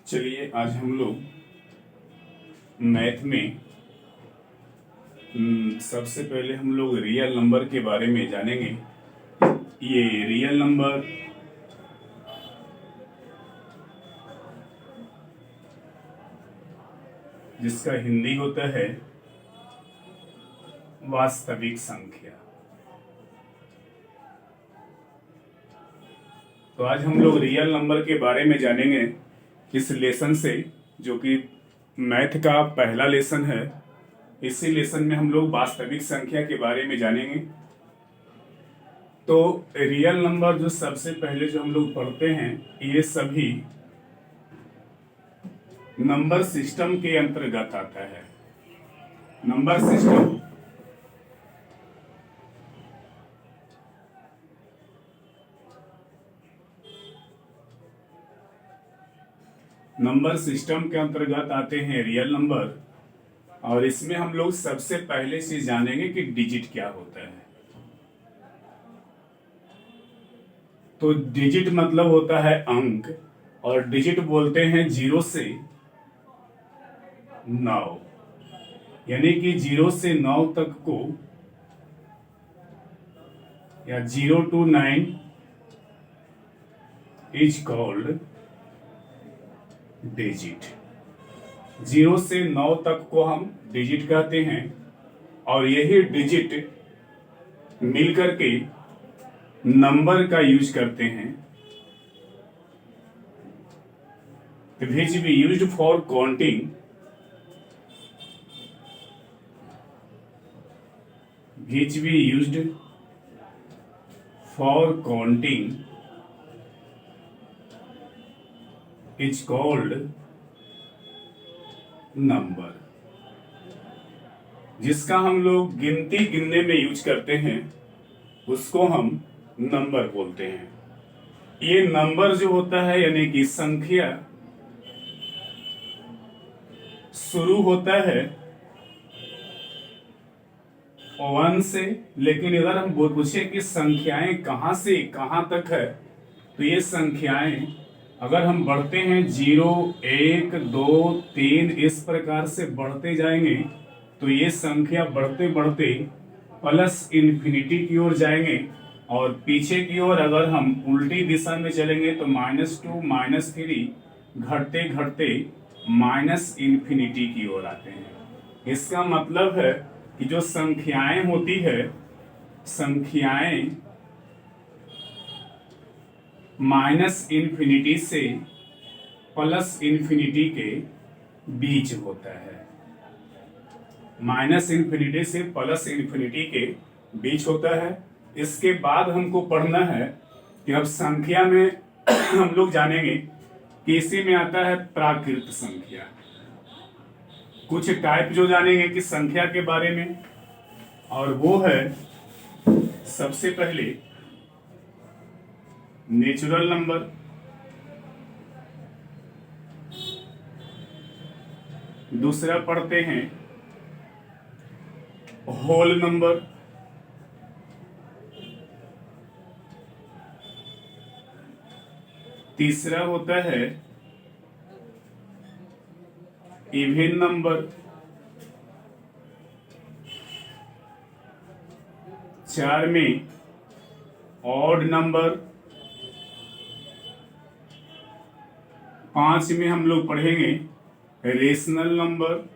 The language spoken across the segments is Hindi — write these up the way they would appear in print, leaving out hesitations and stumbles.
चलिए आज हम लोग मैथ में सबसे पहले हम लोग रियल नंबर के बारे में जानेंगे। ये रियल नंबर जिसका हिंदी होता है वास्तविक संख्या। तो आज हम लोग रियल नंबर के बारे में जानेंगे इस लेसन से, जो कि मैथ का पहला लेसन है। इसी लेसन में हम लोग वास्तविक संख्या के बारे में जानेंगे। तो रियल नंबर जो सबसे पहले जो हम लोग पढ़ते हैं, ये सभी नंबर सिस्टम के अंतर्गत आता है। नंबर सिस्टम के अंतर्गत आते हैं रियल नंबर, और इसमें हम लोग सबसे पहले चीज जानेंगे कि डिजिट क्या होता है। तो डिजिट मतलब होता है अंक, और डिजिट बोलते हैं 0 से 9, यानी कि 0 से 9 तक को, या 0 to 9 इज कॉल्ड डिजिट। 0 से 9 तक को हम डिजिट कहते हैं, और यही डिजिट मिलकर के नंबर का यूज करते हैं, which we used for counting, is called number. जिसका हम लोग गिनती गिनने में यूज करते हैं उसको हम नंबर बोलते हैं। ये नंबर जो होता है, यानी कि संख्या, शुरू होता है 1 से। लेकिन अगर हम पूछे कि संख्याएं कहां से कहां तक है, तो ये संख्याएं अगर हम बढ़ते हैं 0, 1, 2, 3 इस प्रकार से बढ़ते जाएंगे, तो ये संख्या बढ़ते बढ़ते प्लस इन्फिनिटी की ओर जाएंगे, और पीछे की ओर अगर हम उल्टी दिशा में चलेंगे तो -2, -3 घटते घटते माइनस इन्फिनिटी की ओर आते हैं। इसका मतलब है कि जो संख्याएं होती है, संख्याएं माइनस इन्फिनिटी से प्लस इन्फिनिटी के बीच होता है। माइनस इन्फिनिटी से प्लस इन्फिनिटी के बीच होता है। इसके बाद हमको पढ़ना है कि अब संख्या में हम लोग जानेंगे कि इसी में आता है प्राकृत संख्या। कुछ टाइप जो जानेंगे कि संख्या के बारे में, और वो है सबसे पहले नेचुरल नंबर, दूसरा पढ़ते हैं होल नंबर, तीसरा होता है इवन नंबर, चार में ऑड नंबर, 5 में हम लोग पढ़ेंगे रेशनल नंबर,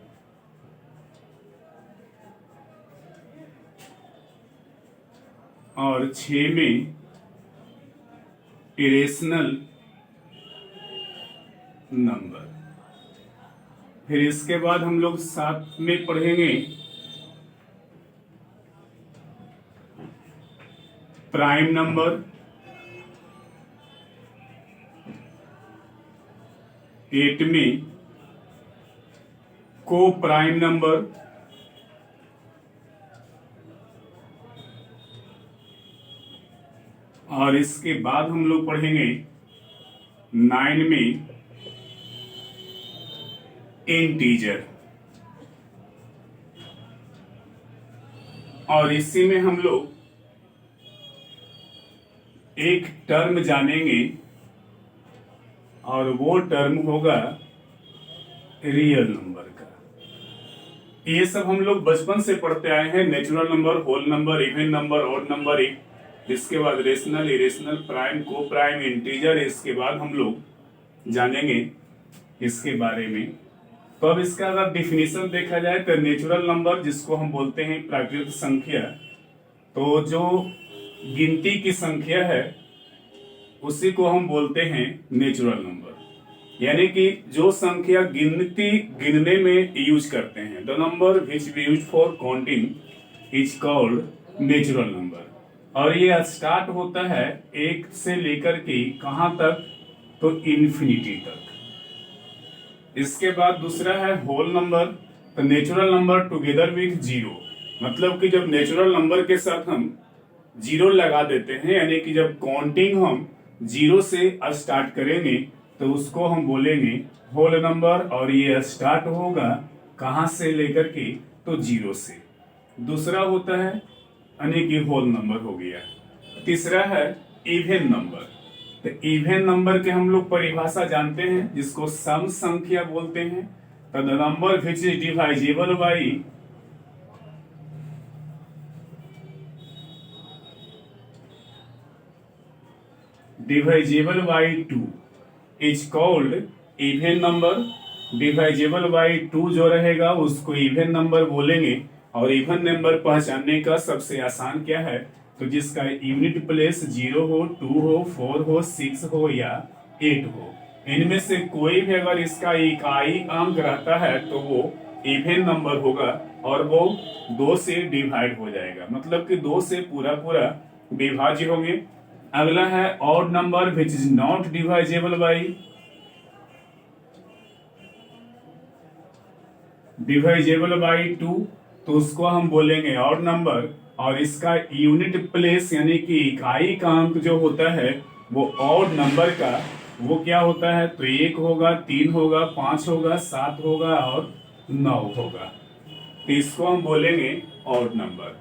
और 6 में इरेशनल नंबर। फिर इसके बाद हम लोग 7 में पढ़ेंगे प्राइम नंबर, 8 में को प्राइम नंबर, और इसके बाद हम लोग पढ़ेंगे 9 में इंटीजर, और इसी में हम लोग एक टर्म जानेंगे और वो टर्म होगा रियल नंबर का। ये सब हम लोग बचपन से पढ़ते आए हैं, natural number, whole number, even number, odd number, इसके बाद rational, irrational, prime, coprime, integer. इसके बाद हम लोग जानेंगे इसके बारे में। तो अब इसका अगर डिफिनीशन देखा जाए तो नेचुरल नंबर जिसको हम बोलते हैं प्राकृतिक संख्या, तो जो गिनती की संख्या है उसी को हम बोलते हैं नेचुरल नंबर। यानी कि जो संख्या गिनने में यूज करते हैं, the number which we use for counting is called natural number. और ये स्टार्ट होता है एक से लेकर के कहां तक, तो इन्फिनिटी तक। इसके बाद दूसरा है होल नंबर, तो natural number together with zero. मतलब कि जब नेचुरल नंबर के साथ हम जीरो लगा देते हैं, यानी कि जब काउंटिंग हम जीरो से स्टार्ट करेंगे तो उसको हम बोलेंगे होल नंबर। और ये स्टार्ट होगा कहां से लेकर के, तो जीरो से। दूसरा होता है यानी कि होल नंबर हो गया। तीसरा है इवन नंबर। तो इवन नंबर के हम लोग परिभाषा जानते हैं जिसको सम संख्या बोलते हैं। तो the number which is divisible by divisible by two is called even number. Divisible by two जो रहेगा उसको इवन नंबर बोलेंगे। और इवन नंबर पहचानने का सबसे आसान क्या है, तो जिसका यूनिट प्लेस 0 हो, 2 हो, 4 हो, 6 हो या 8 हो, इनमें से कोई भी अगर इसका इकाई अंक रहता है तो वो इवन नंबर होगा और वो 2 से डिवाइड हो जाएगा, मतलब कि 2 से पूरा पूरा विभाज्य होंगे। अगला है odd number which is not divisible by two, तो उसको हम बोलेंगे ऑड नंबर। और इसका यूनिट प्लेस यानी कि इकाई का अंक जो होता है वो ऑड नंबर का वो क्या होता है, तो 1 होगा, 3 होगा, 5 होगा, 7 होगा और 9 होगा। तो इसको हम बोलेंगे ऑड नंबर।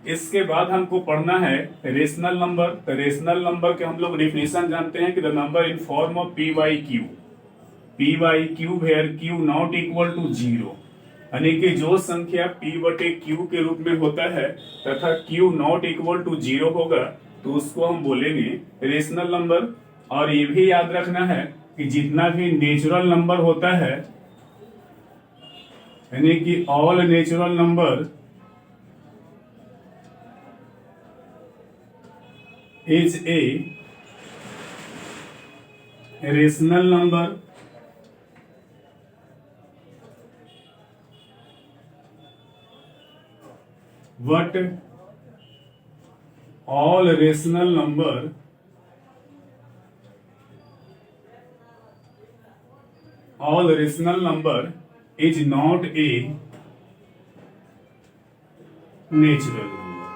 इसके बाद हमको पढ़ना है रेशनल नंबर। तो रेशनल नंबर के हम लोग डिफिनेशन जानते हैं कि the number in form of P by Q where Q not equal to zero. यानी कि जो संख्या p बटे q के रूप में होता है तथा q not equal to zero होगा तो उसको हम बोलेंगे रेशनल नंबर। और ये भी याद रखना है कि जितना भी नेचुरल नंबर होता है, यानी कि all natural number is a rational number. But all rational number is not a natural number।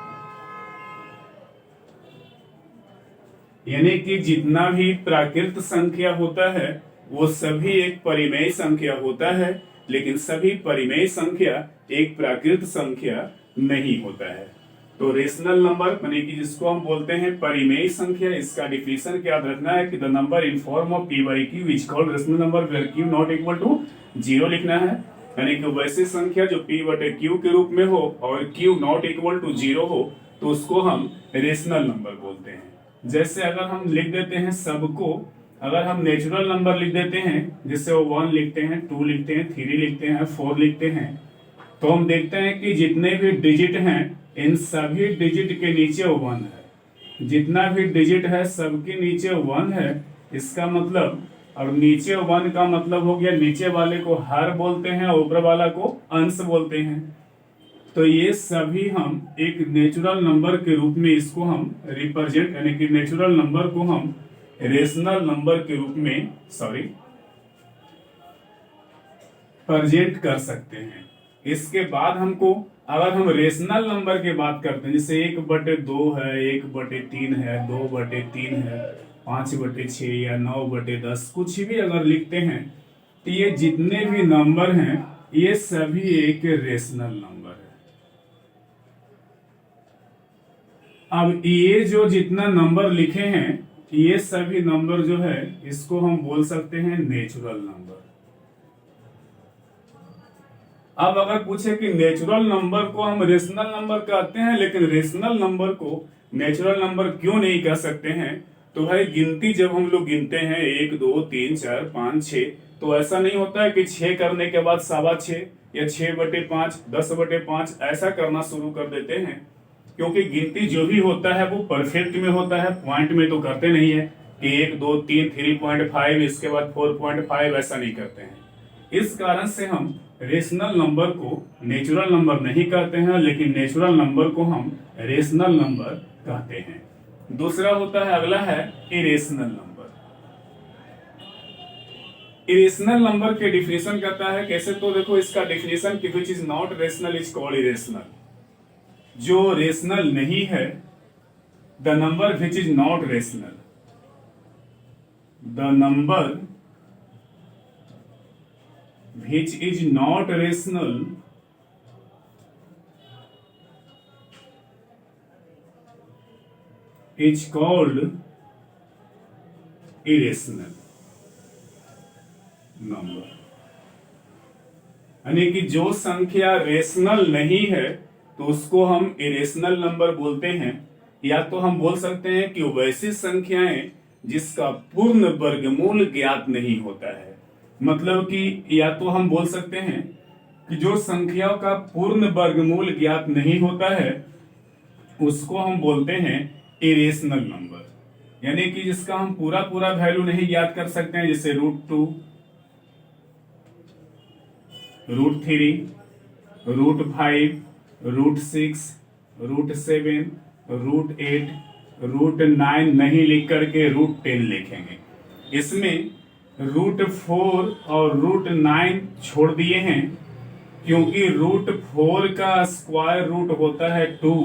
यानी कि जितना भी प्राकृत संख्या होता है वो सभी एक परिमेय संख्या होता है, लेकिन सभी परिमेय संख्या एक प्राकृत संख्या नहीं होता है। तो रेशनल नंबर यानी कि जिसको हम बोलते हैं परिमेय संख्या, इसका डिफिनेशन क्या याद रखना है कि the number in form of p by Q is called rational number where q not equal to zero लिखना है। यानी कि वैसी संख्या जो p बटे q के रूप में हो और q not equal to zero हो तो उसको हम रेशनल नंबर बोलते हैं। जैसे अगर हम लिख देते हैं सबको, अगर हम नेचुरल नंबर लिख देते हैं जिससे वो 1 लिखते हैं, 2 लिखते हैं, 3 लिखते हैं, 4 लिखते हैं, तो हम देखते हैं कि जितने भी डिजिट हैं इन सभी डिजिट के नीचे 1 है। जितना भी डिजिट है सबके नीचे 1 है। इसका मतलब, और नीचे 1 का मतलब हो गया नीचे वाले को हर बोलते हैं और ऊपर वाला को अंश बोलते हैं। तो ये सभी हम एक नेचुरल नंबर के रूप में इसको हम रिप्रेजेंट, यानी कि नेचुरल नंबर को हम रेशनल नंबर के रूप में प्रेजेंट कर सकते हैं। इसके बाद हमको अगर हम रेशनल नंबर की बात करते हैं, जैसे 1/2 है, 1/3 है, 2/3 है, 5/6 या 9/10, कुछ भी अगर लिखते हैं तो ये जितने भी नंबर हैं ये सभी एक रेशनल नंबर है। अब ये जो जितना नंबर लिखे हैं ये सभी नंबर जो है इसको हम बोल सकते हैं नेचुरल नंबर। अब अगर पूछे कि नेचुरल नंबर को हम रेशनल नंबर कहते हैं, लेकिन रेशनल नंबर को नेचुरल नंबर क्यों नहीं कह सकते हैं, तो भाई गिनती जब हम लोग गिनते हैं 1 2 3 4 5 6, तो ऐसा नहीं होता है कि 6 करने के बाद 6.25 या 6/5 10/5 ऐसा करना शुरू कर देते हैं, क्योंकि गिनती जो भी होता है वो परफेक्ट में होता है, पॉइंट में तो करते नहीं है कि 1 2 3 3.5 इसके बाद 4.5, ऐसा नहीं करते हैं। इस कारण से हम रेशनल नंबर को नेचुरल नंबर नहीं कहते हैं, लेकिन नेचुरल नंबर को हम रेशनल नंबर कहते हैं। दूसरा होता है, अगला है इरेशनल नंबर। इरेशनल नंबर के डिफिनेशन कहता है कैसे, तो देखो इसका डिफिनेशन कि विच is not rational is called irrational. जो रेशनल नहीं है, the number which is not rational, the number which is not rational is called irrational number। यानी कि जो संख्या रेशनल नहीं है तो उसको हम इरेशनल नंबर बोलते हैं, या तो हम बोल सकते हैं कि वैसी संख्याएं जिसका पूर्ण वर्गमूल ज्ञात नहीं होता है। मतलब कि या तो हम बोल सकते हैं कि जो संख्याओं का पूर्ण वर्गमूल ज्ञात नहीं होता है उसको हम बोलते हैं इरेशनल नंबर, यानी कि जिसका हम पूरा पूरा वैल्यू नहीं ज्ञात कर सकते हैं, जैसे √2, √3, √5, √6, √7, √8, √9 नहीं लिख करके √10 लिखेंगे। इसमें √4 और √9 छोड़ दिए हैं, क्योंकि √4 का स्क्वायर रूट होता है 2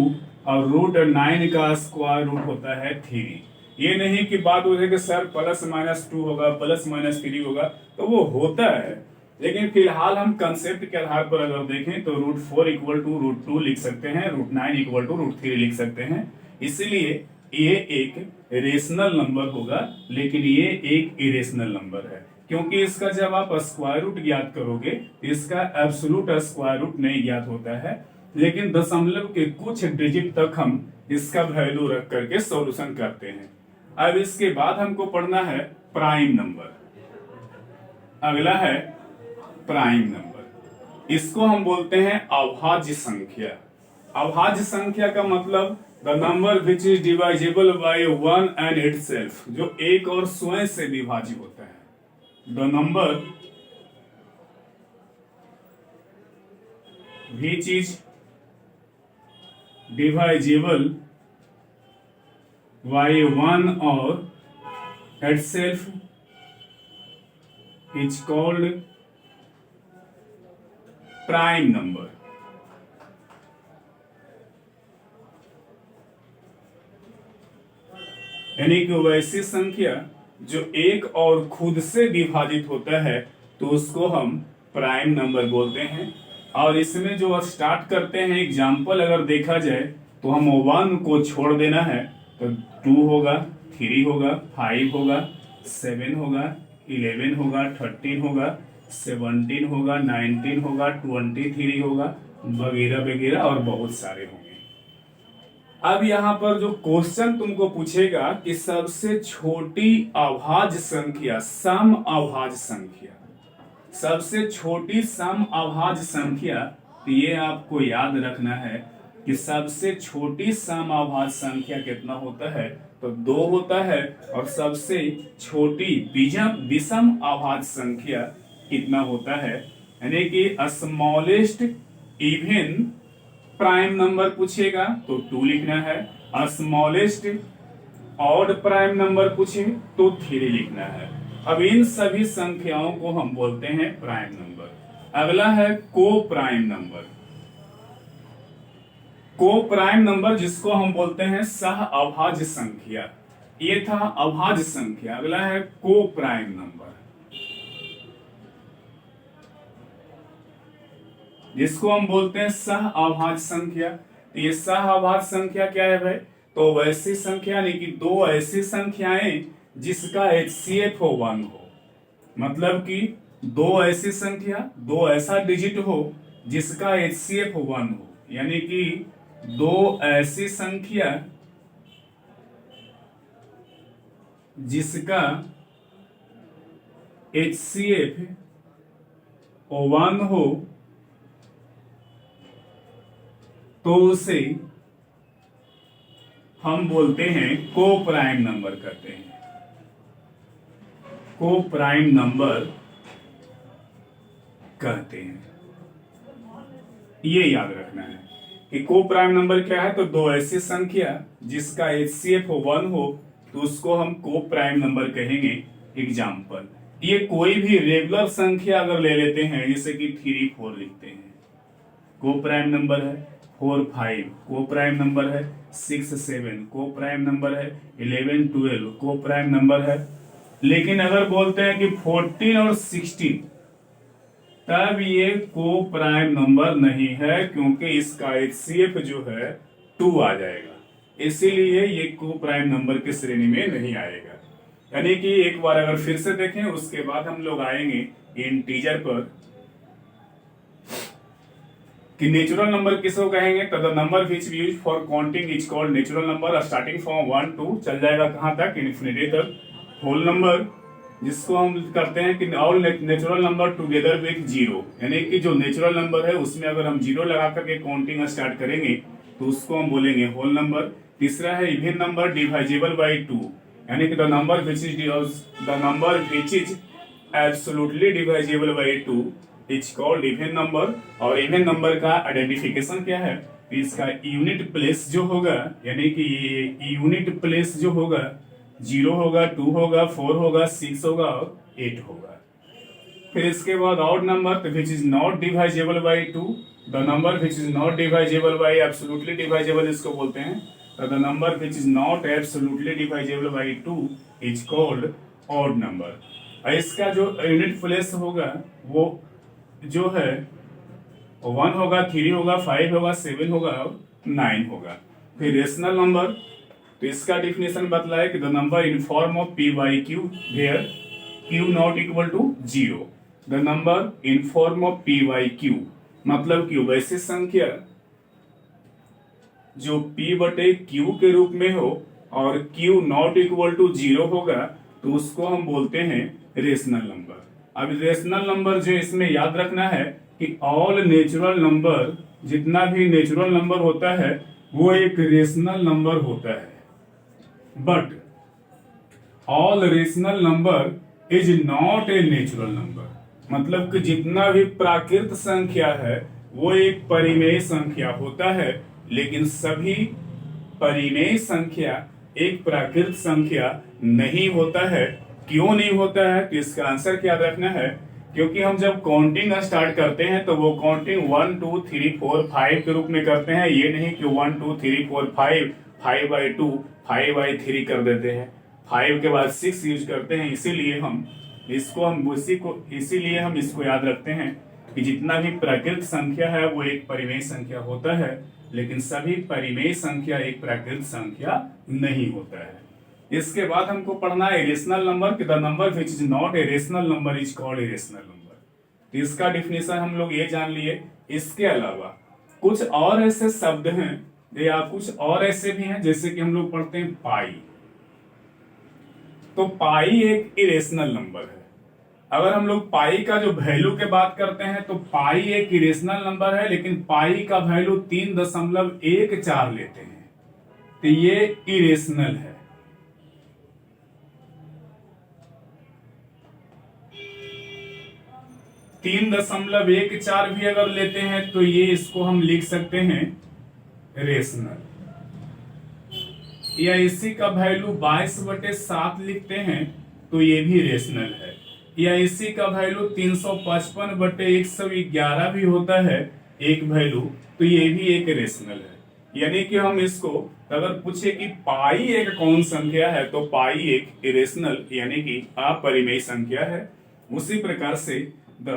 और √9 का स्क्वायर रूट होता है 3। ये नहीं कि बात हो जाए कि सर +-2 होगा, +-3 होगा, तो वो होता है, लेकिन फिलहाल हम कंसेप्ट के आधार पर अगर देखें तो √4 = √2 लिख सकते हैं, √9 = √3 लिख सकते हैं। इसलिए ये एक रेशनल नंबर होगा, लेकिन ये एक इरेशनल नंबर है, क्योंकि इसका जब आप स्क्वायर रूट ज्ञात करोगे तो इसका एब्सोल्यूट स्क्वायर रूट नहीं ज्ञात होता है, लेकिन दशमलव के कुछ डिजिट तक हम इसका वैल्यू रख करके सॉल्यूशन करते हैं। अब इसके बाद हमको पढ़ना है प्राइम नंबर। अगला है प्राइम नंबर। इसको हम बोलते हैं अभाज्य संख्या। अभाज्य संख्या का मतलब the number which is divisible by 1 and itself, जो एक और स्वयं से विभाज्य होता है। The number which is divisible by 1 और itself is called prime number. यानी कि वैसी संख्या जो एक और खुद से विभाजित होता है तो उसको हम प्राइम नंबर बोलते हैं। और इसमें जो स्टार्ट करते हैं एग्जाम्पल अगर देखा जाए तो हम 1 को छोड़ देना है तो 2 होगा, 3 होगा, 5 होगा, 7 होगा, 11 होगा, 13 होगा, 17 होगा, 19 होगा, 23 होगा, वगैरह वगैरह और बहुत सारे होंगे। अब यहाँ पर जो क्वेश्चन तुमको पूछेगा कि सबसे छोटी अभाज्य संख्या, सम अभाज्य संख्या, सबसे छोटी सम अभाज्य संख्या, तो ये आपको याद रखना है कि सबसे छोटी सम अभाज्य संख्या कितना होता है, तो 2 होता है, और सबसे छोटी विषम अभाज्य संख्या कितना होता है, यानी कि स्मॉलेस्ट इवन प्राइम नंबर पूछेगा तो 2 लिखना है, स्मॉलेस्ट ऑड प्राइम नंबर पूछे तो 3 लिखना है। अब इन सभी संख्याओं को हम बोलते हैं प्राइम नंबर। अगला है को प्राइम नंबर। को प्राइम नंबर जिसको हम बोलते हैं सह अभाज्य संख्या। ये था अभाज्य संख्या। अगला है को प्राइम नंबर जिसको हम बोलते हैं सह अभाज्य संख्या। तो ये सह अभाज्य संख्या क्या है भाई, तो वैसी संख्या यानी कि दो ऐसी संख्याएं जिसका HCF हो 1 हो, मतलब कि दो ऐसी संख्या, दो ऐसा डिजिट हो जिसका HCF 1 हो, यानी कि दो ऐसी संख्या जिसका HCF 1 हो तो उसे हम बोलते हैं को प्राइम नंबर कहते हैं। को प्राइम नंबर कहते हैं, ये याद रखना है कि को प्राइम नंबर क्या है। तो दो ऐसी संख्या जिसका HCF 1 हो तो उसको हम को प्राइम नंबर कहेंगे। एग्जाम्पल, ये कोई भी रेगुलर संख्या अगर ले लेते हैं, जैसे कि 3 4 लिखते हैं, को प्राइम नंबर है। 4 5 को प्राइम नंबर है। 6 7 को प्राइम नंबर है। 11 12 को प्राइम नंबर है। लेकिन अगर बोलते हैं कि 14 और 16, तब ये को प्राइम नंबर नहीं है, क्योंकि इसका HCF जो है 2 आ जाएगा, इसीलिए ये को प्राइम नंबर की श्रेणी में नहीं आएगा। यानी कि एक बार अगर फिर से देखें, उसके बाद हम लोग आएंगे इंटीजर पर कि नेचुरल नंबर किसको कहेंगे। तो the number which we use for counting is called natural number, starting from 1 2 चल जाएगा कहां तक, इन्फिनिटी तक। होल नंबर जिसको हम करते हैं कि all natural number together with zero, यानी कि जो नेचुरल नंबर है उसमें अगर हम जीरो लगा करके काउंटिंग स्टार्ट करेंगे तो उसको हम बोलेंगे होल नंबर। तीसरा है इवन नंबर डिवाइजेबल बाय 2, यानी कि the number which is absolutely divisible by 2 is called even number. और इवन नंबर का आइडेंटिफिकेशन क्या है, तो इसका यूनिट प्लेस जो होगा, यानी कि ये यूनिट प्लेस जो होगा 0 होगा, 2 होगा, 4 होगा, 6 होगा और 8 होगा। फिर इसके बाद odd number which is not divisible by 2, the number which is not divisible by absolutely divisible इसको बोलते हैं। तो the number which is not absolutely divisible by 2 is called odd number. और इसका जो यूनिट प्लेस होगा वो जो है 1 होगा, 3 होगा, 5 होगा, 7 होगा और 9 होगा। फिर रेशनल नंबर, तो इसका डिफिनेशन बतलाए कि the number in form of p by Q where q not equal to 0। The number in form of p by Q, मतलब कि वैसी संख्या जो p बटे q के रूप में हो और q नॉट इक्वल टू 0 होगा तो उसको हम बोलते हैं रेशनल नंबर। अब रेशनल नंबर जो इसमें याद रखना है कि ऑल नेचुरल नंबर, जितना भी नेचुरल नंबर होता है वो एक रेशनल नंबर होता है, but all rational number is not a natural number. मतलब कि जितना भी प्राकृत संख्या है वो एक परिमेय संख्या होता है, लेकिन सभी परिमेय संख्या एक प्राकृत संख्या नहीं होता है। क्यों नहीं होता है, तो इसका आंसर क्या रखना है, क्योंकि हम जब काउंटिंग स्टार्ट करते हैं तो वो काउंटिंग 1 2 3 4 5 के रूप में करते हैं। ये नहीं कि 1 2 3 4 5 5 बाई 2 5 बाई 3 कर देते हैं, 5 के बाद 6 यूज करते हैं। इसीलिए हम इसको याद रखते हैं कि जितना भी प्राकृत संख्या है वो एक परिमेय संख्या होता है, लेकिन सभी परिमेय संख्या एक प्राकृत संख्या नहीं होता है। इसके बाद हमको पढ़ना है रेशनल नंबर कि the number which is not a rational number is called a rational number. तो इसका डिफिनेशन हम लोग ये जान लिए। इसके अलावा कुछ और ऐसे शब्द हैं या कुछ और ऐसे भी हैं, जैसे कि हम लोग पढ़ते हैं पाई। तो पाई एक इरेशनल नंबर है। अगर हम लोग पाई का जो वैल्यू के बात करते हैं तो पाई एक इरेशनल नंबर है, लेकिन पाई का वैल्यू 3.14 लेते हैं, तो ये इरेशनल है। तीन 3.14 भी अगर लेते हैं तो ये इसको हम लिख सकते हैं रेशनल। या इसी का वैल्यू 22/7 लिखते हैं तो ये भी रेशनल है। या इसी का वैल्यू 355/111 भी होता है एक वैल्यू, तो ये भी एक रेशनल है। यानी कि हम इसको अगर पूछे कि पाई एक कौन संख्या है तो पाई एक इरेशनल यानी कि अपरिमेय संख्या है। उसी प्रकार से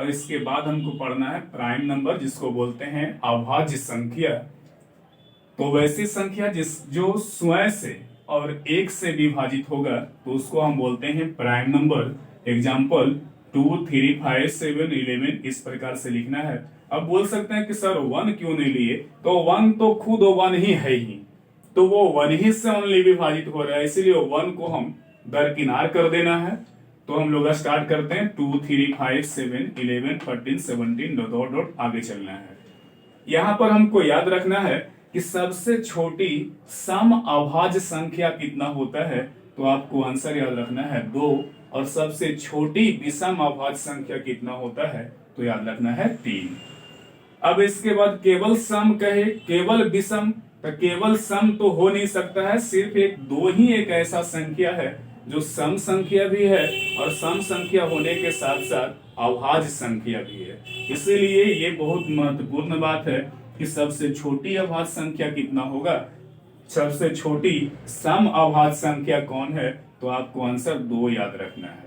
इसके बाद हमको पढ़ना है प्राइम नंबर, जिसको बोलते हैं अभाज्य संख्या। तो वैसी संख्या जो स्वयं से और एक से विभाजित होगा तो उसको हम बोलते हैं प्राइम नंबर। एग्जाम्पल 2, 3, 5, 7, 11 इस प्रकार से लिखना है। अब बोल सकते हैं कि सर वन क्यों नहीं लिए, तो वन तो खुद वन ही है ही, तो वो वन ही से ओनली विभाजित हो रहा है, इसीलिए वन को हम दरकिनार कर देना है। तो हम लोग स्टार्ट करते हैं 2, 3, 5, 7, 11, 13, 17 डॉट डॉट आगे चलना है। यहां पर हमको याद रखना है कि सबसे छोटी सम अभाज्य संख्या कितना होता है, तो आपको आंसर याद रखना है 2, और सबसे छोटी विषम अभाज्य संख्या कितना होता है, तो याद रखना है 3। अब इसके बाद केवल सम कहे केवल विषम, तो केवल सम तो हो नहीं सकता है, सिर्फ एक दो ही एक ऐसा संख्या है जो सम संख्या भी है और सम संख्या होने के साथ साथ अभाज्य संख्या भी है। इसीलिए ये बहुत महत्वपूर्ण बात है कि सबसे छोटी अभाज्य संख्या कितना होगा, सबसे छोटी सम अभाज्य संख्या कौन है, तो आपको आंसर 2 याद रखना है।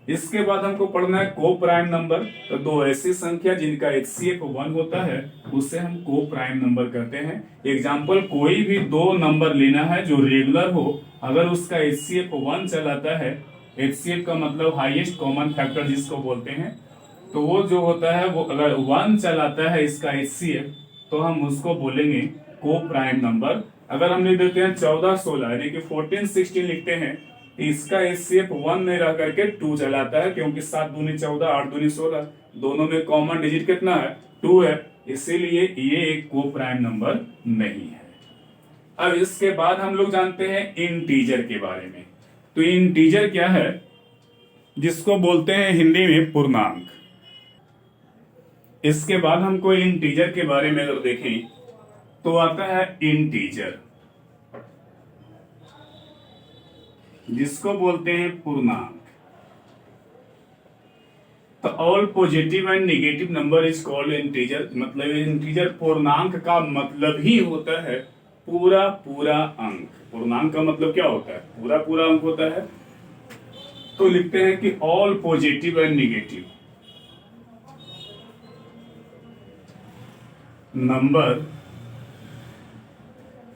इसके बाद हमको पढ़ना है को प्राइम नंबर। तो दो ऐसी संख्या जिनका HCF 1 होता है उसे हम को प्राइम नंबर कहते हैं। एग्जाम्पल कोई भी दो नंबर लेना है जो रेगुलर हो, अगर उसका HCF 1 चलाता है, HCF का मतलब हाईएस्ट कॉमन फैक्टर जिसको बोलते हैं, तो वो जो होता है वो अगर 1 चलाता है इसका HCF, तो हम उसको बोलेंगे को प्राइम नंबर। अगर हम लिख देते हैं 14, 16 यानी कि 14, 16 लिखते हैं, इसका HCF 1 में रह करके 2 चलाता है, क्योंकि 7 दूनी 14, 8 दूनी 16, दोनों में कॉमन डिजिट कितना है, 2 है, इसीलिए ये एक को प्राइम नंबर नहीं है। अब इसके बाद हम लोग जानते हैं इंटीजर के बारे में। तो इंटीजर क्या है, जिसको बोलते हैं हिंदी में पूर्णांक। इसके बाद हमको इंटीजर के बारे में अगर देखें तो आता है इंटीजर, जिसको बोलते हैं पूर्णांक। तो all positive and negative number is called integer. मतलब इंटीजर पूर्णांक का मतलब ही होता है पूरा पूरा अंक। पूर्णांक का मतलब क्या होता है, पूरा पूरा अंक होता है। तो लिखते हैं कि all positive and negative number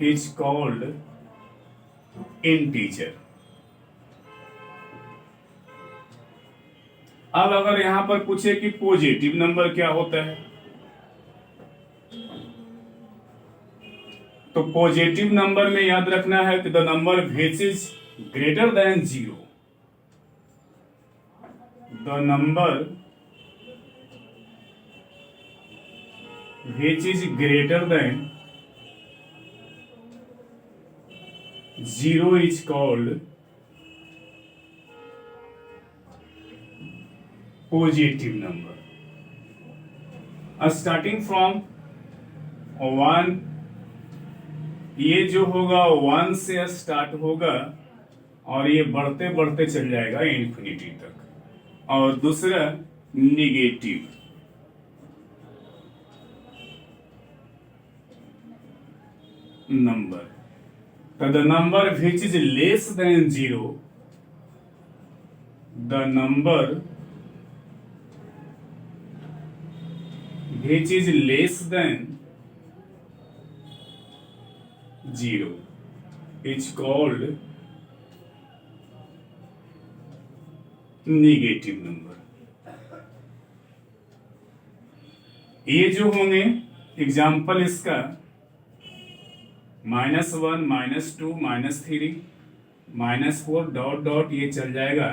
is called integer. अब अगर यहां पर पूछे कि पॉजिटिव नंबर क्या होता है, तो पॉजिटिव नंबर में याद रखना है कि the number which is greater than 0, the number which is greater than 0 is called positive number. Starting from 1, ये जो होगा 1 से स्टार्ट होगा और ये बढ़ते बढ़ते चल जाएगा इन्फिनिटी तक। और दूसरा निगेटिव नंबर, तो the number which is less than 0, the number which is less than 0 is called negative number। ये जो होंगे एग्जाम्पल इसका -1, -2, -3, -4 डॉट डॉट ये चल जाएगा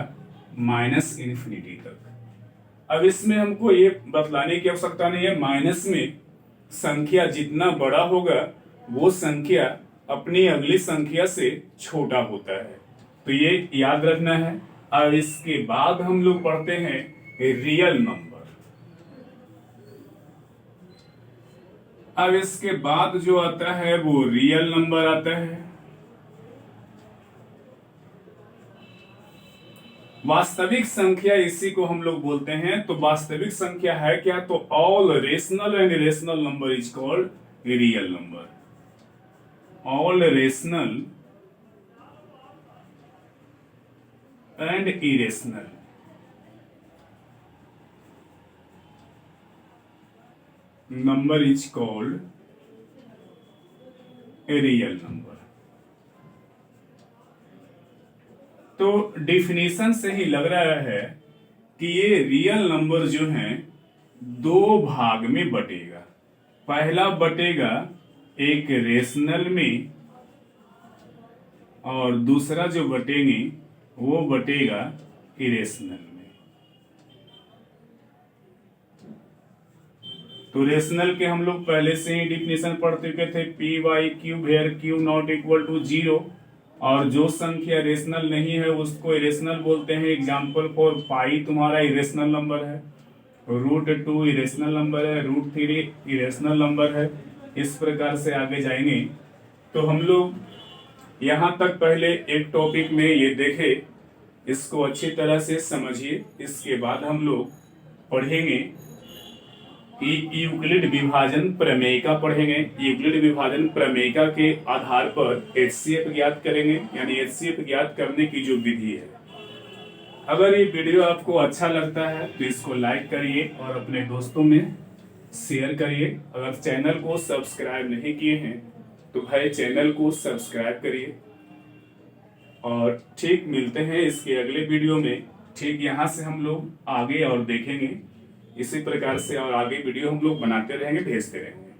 माइनस इन्फिनिटी तक। अब इसमें हमको ये बतलाने की आवश्यकता नहीं है, माइनस में संख्या जितना बड़ा होगा वो संख्या अपनी अगली संख्या से छोटा होता है, तो ये याद रखना है। अब इसके बाद हम लोग पढ़ते हैं रियल नंबर। अब इसके बाद जो आता है वो रियल नंबर आता है। वास्तविक संख्या इसी को हम लोग बोलते हैं। तो वास्तविक संख्या है क्या, तो all rational and irrational number is called real number. All rational and irrational number is called real number. तो डिफिनीशन से ही लग रहा है कि ये रियल नंबर जो है दो भाग में बटेगा। पहला बटेगा एक रेशनल में और दूसरा जो बटेंगे वो बटेगा इरेशनल में। तो रेशनल के हम लोग पहले से ही डिफिनेशन पढ़ चुके थे, P by Q where Q not equal to 0, और जो संख्या रेशनल नहीं है उसको इरेशनल बोलते हैं। एग्जाम्पल फॉर पाई तुम्हारा इरेशनल नंबर है, √2 इरेशनल नंबर है, √3 इरेशनल नंबर है। इस प्रकार से आगे जाएंगे। तो हम लोग यहाँ तक पहले एक टॉपिक में ये देखे, इसको अच्छी तरह से समझिए। इसके बाद हम लोग पढ़ेंगे कि यूक्लिड विभाजन प्रमेयिका पढ़ेंगे। यूक्लिड विभाजन प्रमेयिका के आधार पर एचसीएफ ज्ञात करेंगे, यानी एचसीएफ ज्ञात करने की जो विधि है। अगर ये वीडियो आपको अच्छा लगता है तो इसको लाइक करिए और अपने दोस्तों में शेयर करिए। अगर चैनल को सब्सक्राइब नहीं किए हैं तो भाई चैनल को सब्सक्राइब करिए। और ठीक मिलते हैं इसके अगले वीडियो में। ठीक यहाँ से हम लोग आगे और देखेंगे। इसी प्रकार से और आगे वीडियो हम लोग बनाते रहेंगे, भेजते रहेंगे।